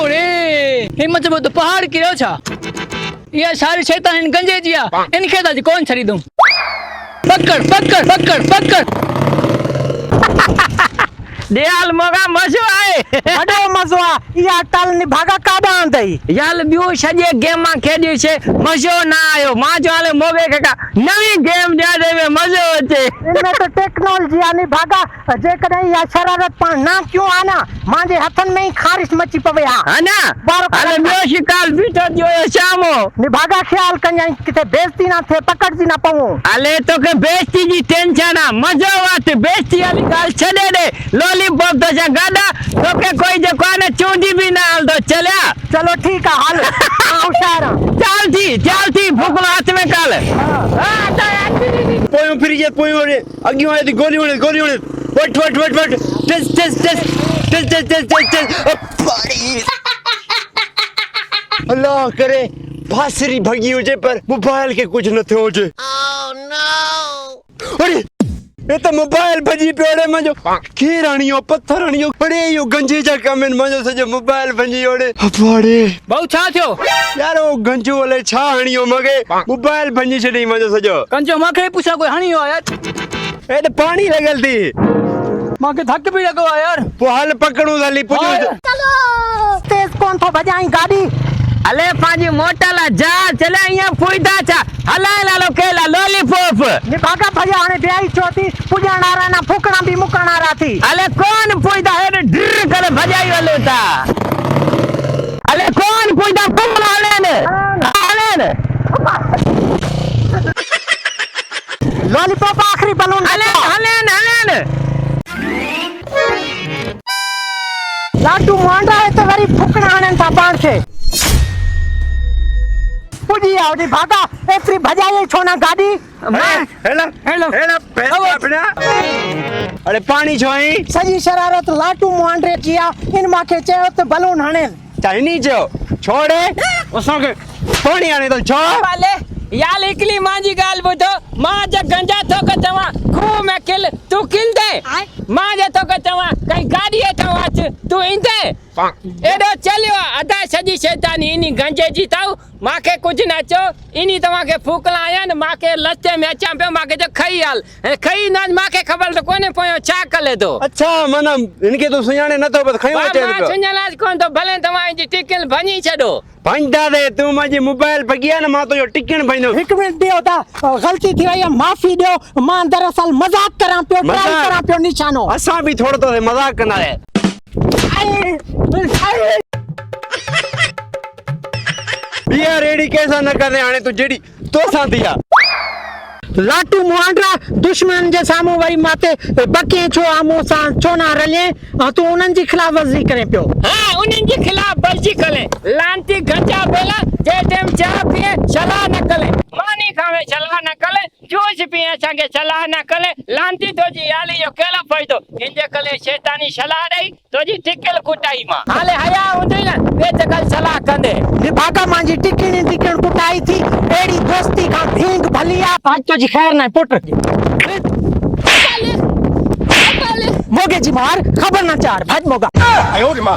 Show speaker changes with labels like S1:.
S1: रे हिम्मत से तो पहाड़ की रहो छा ये सारी शैतान इन गंजे जिया इन खेता जी कौन छड़ी दूं पकड़ पकड़ पकड़ पकड़
S2: दयाल मोगा मजो आए
S3: अडो मजो आ या टाल नि भागा काडा आंदई
S2: याल बियो सजे गेम में खेडी छे मजो ना आयो मां जो आले मोगे काका नवी गेम दे देवे मजो होचे
S3: इनमें तो टेक्नोलॉजी आनी भागा जे कदे या शरारत पर ना क्यों आना मांजे हथन में ही खारिश मची पवे
S2: है ना अरे बियो शिकाल बीठो दियो शामो
S3: नि भागा ख्याल कन्या किते बेइज्जती ना थे पकड़ जी ना पाऊं
S2: अले तो के बेइज्जती जी टेंशन आ मजो वात बेइज्जती वाली गाल छडे दे लॉलीपॉप तो जा गाडा तो के कोई जो कोने चूंडी भी ना हाल तो चल्या
S3: चलो ठीक है हाल होशियार
S2: चल थी फुकलो हाथ में काल
S4: पोयो फिर ये पोयो रे अगियो आए गोली होने वट टेस्ट अल्लाह करे भासरी भगी हो जे पर मोबाइल के कुछ न थे हो जे अरे ये तो मोबाइल भजी पेड़े में जो खीर आनियो पत्थर आनियो अरे यो गंजे जा कमेंट में जो सजे मोबाइल भजी ओड़े अपाड़े
S1: बहु छा थियो
S4: यार वो गंजो वाले छा आनियो मगे मोबाइल भजी छड़ी में जो सजो
S1: कंजो माखे पूछा कोई हणी हो यार
S4: ए तो पानी लगल थी
S1: माके धक भी लगो यार
S4: वो हाल पकड़ू साली पुजो
S3: चलो तेज कौन तो बजाई गाड़ी
S2: अले पाजी मोटला जा चले यहाँ फुईदा छा हलाए लालो केला लॉलीपॉप
S3: नि भागा भैया आने ब्याई चोती पुजाना रहा ना फुकना भी मुकना रहा थी
S2: अले कौन फुईदा है ड्र कर भजाई वालो था अले कौन फुईदा फुकला हलेन
S3: लॉलीपॉप आखिरी बलून
S2: हलेन
S3: लाडू मांडा है तो गरीब फुकना आने था पान से पुजी आवडी भागा एतरी भजाई छोना गाड़ी
S4: हेला पैसा अपना अरे पानी छोई
S3: सजी शरारत लाटू मांडरे जिया इन माखे चयो तो बलून हणे
S4: चाइनी जो छोड़े उसो के पानी आने तो छोड़
S2: वाले याल इकली मांजी गाल बुधो मां जे गंजा तो के तवा खू में किल तू किल दे मां जे तो के तवा कई गाड़ी है तो वाच तू इंदे एडो चलियो अदा सजी शैतानी इनी गंजे जी ताऊ माके कुछ ना चो इनी तवा के फूकला आया न माके लते में अचा पे माके जो खई हाल खई ना माके खबर तो कोने पयो चा कले दो
S4: अच्छा मना इनके तो सुयाने न तो बस खयो
S2: चे मां सुኛलाज कोन तो भले तवा जी टिकल भनी छडो
S4: भंडा दे तू माजी मोबाइल पगिया न मा तो यो टिकन भइनो
S3: एक मिनट दियो ता गलती थी वई माफी दियो मां दरअसल मजाक करा पियो ट्राई करा पियो निशानो
S4: असा भी थोड़ो तो मजाक करना है बिया रेडी कैसा न करने आने तो जेडी तो सा दिया
S3: लाटू मुआंडरा दुश्मन जे सामू वई माते बके छो आमो सा छोना रले तू उनन जी खिलाफ वर्जी करे पियो
S2: हां उनन जी खिलाफ वर्जी करे लांती गंजा बेला जे टाइम चा पिए चला न करे मानी खावे चला न करे जूस पिए संगे चला न करे लांती तो जी याली यो केला फायदो इंजे कले शैतानी सलाह दई तो जी टिकल कुटाई मा हाले हया उंदे न वे तकल सलाह कंदे
S3: नि भागा मांजी टिकण कुटाई थी एड़ी दोस्ती का भींग भलिया आज तो जी खैर ना पुट मोगे जी मार खबर ना चार भाज मोगा
S4: आयो रे मां